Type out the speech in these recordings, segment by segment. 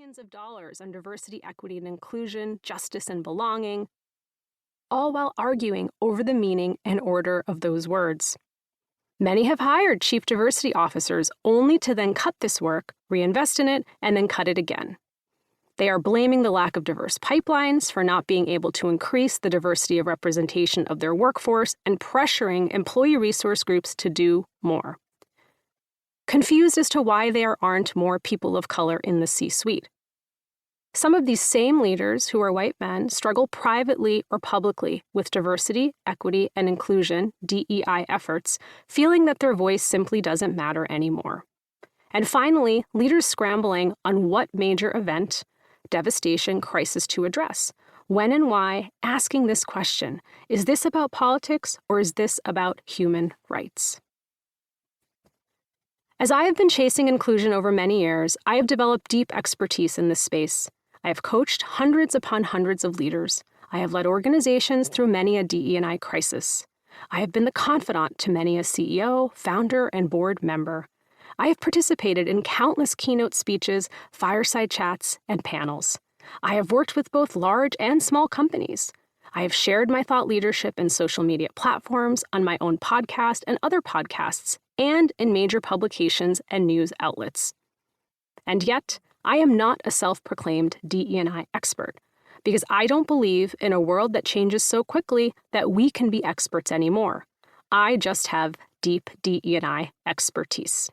billions of dollars on diversity, equity, and inclusion, justice, and belonging, all while arguing over the meaning and order of those words. Many have hired chief diversity officers only to then cut this work, reinvest in it, and then cut it again. They are blaming the lack of diverse pipelines for not being able to increase the diversity of representation of their workforce and pressuring employee resource groups to do more. Confused as to why there aren't more people of color in the C-suite. Some of these same leaders who are white men struggle privately or publicly with diversity, equity, and inclusion (DEI) efforts, feeling that their voice simply doesn't matter anymore. And finally, leaders scrambling on what major event, devastation, crisis to address, when and why, asking this question, is this about politics or is this about human rights? As I have been chasing inclusion over many years, I have developed deep expertise in this space. I have coached hundreds upon hundreds of leaders. I have led organizations through many a DE&I crisis. I have been the confidant to many a CEO, founder, and board member. I have participated in countless keynote speeches, fireside chats, and panels. I have worked with both large and small companies. I have shared my thought leadership in social media platforms, on my own podcast and other podcasts, and in major publications and news outlets. And yet, I am not a self-proclaimed DE&I expert, because I don't believe in a world that changes so quickly that we can be experts anymore. I just have deep DE&I expertise.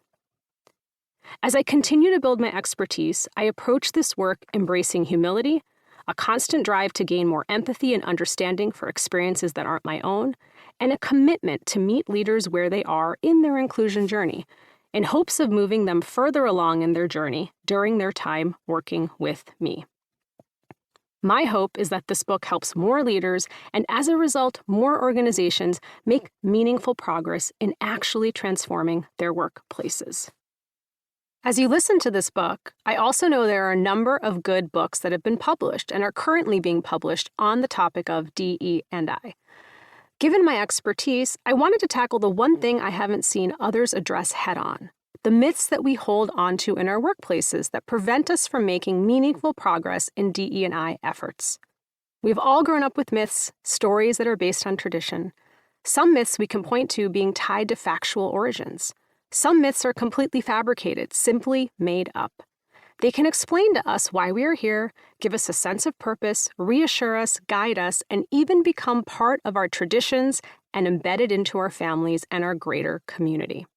As I continue to build my expertise, I approach this work embracing humility, a constant drive to gain more empathy and understanding for experiences that aren't my own, and a commitment to meet leaders where they are in their inclusion journey, in hopes of moving them further along in their journey during their time working with me. My hope is that this book helps more leaders and, as a result, more organizations make meaningful progress in actually transforming their workplaces. As you listen to this book, I also know there are a number of good books that have been published and are currently being published on the topic of DE&I. Given my expertise, I wanted to tackle the one thing I haven't seen others address head-on: the myths that we hold onto in our workplaces that prevent us from making meaningful progress in DE&I efforts. We've all grown up with myths, stories that are based on tradition. Some myths we can point to being tied to factual origins. Some myths are completely fabricated, simply made up. They can explain to us why we are here, give us a sense of purpose, reassure us, guide us, and even become part of our traditions and embedded into our families and our greater community.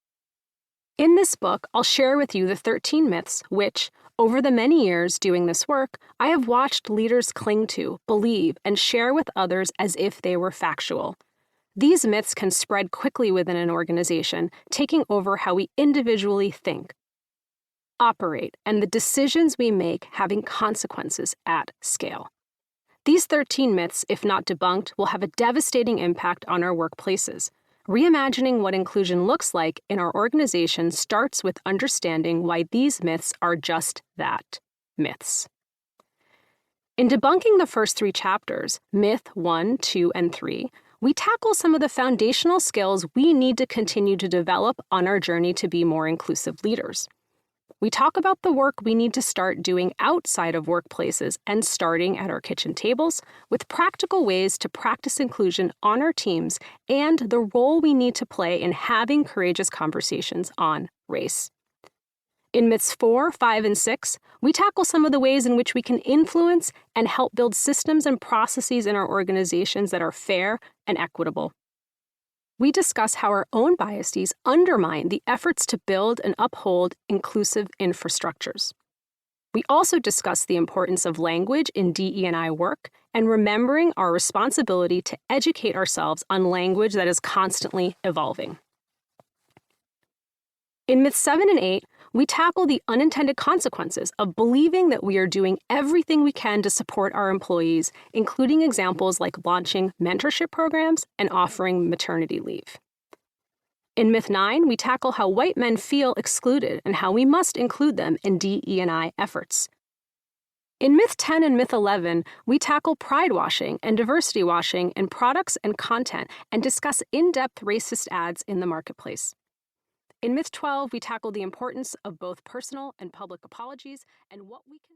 In this book, I'll share with you the 13 myths which, over the many years doing this work, I have watched leaders cling to, believe, and share with others as if they were factual. These myths can spread quickly within an organization, taking over how we individually think, operate, and the decisions we make having consequences at scale. These 13 myths, if not debunked, will have a devastating impact on our workplaces. Reimagining what inclusion looks like in our organization starts with understanding why these myths are just that, myths. In debunking the first 3 chapters, Myth 1, 2, and 3, we tackle some of the foundational skills we need to continue to develop on our journey to be more inclusive leaders. We talk about the work we need to start doing outside of workplaces and starting at our kitchen tables, with practical ways to practice inclusion on our teams and the role we need to play in having courageous conversations on race. In Myths 4, 5, and 6, we tackle some of the ways in which we can influence and help build systems and processes in our organizations that are fair and equitable. We discuss how our own biases undermine the efforts to build and uphold inclusive infrastructures. We also discuss the importance of language in DE&I work and remembering our responsibility to educate ourselves on language that is constantly evolving. In Myths 7 and 8, we tackle the unintended consequences of believing that we are doing everything we can to support our employees, including examples like launching mentorship programs and offering maternity leave. In Myth 9, we tackle how white men feel excluded and how we must include them in DE&I efforts. In Myth 10 and Myth 11, we tackle pride washing and diversity washing in products and content and discuss in-depth racist ads in the marketplace. In Myth 12, we tackle the importance of both personal and public apologies and what we can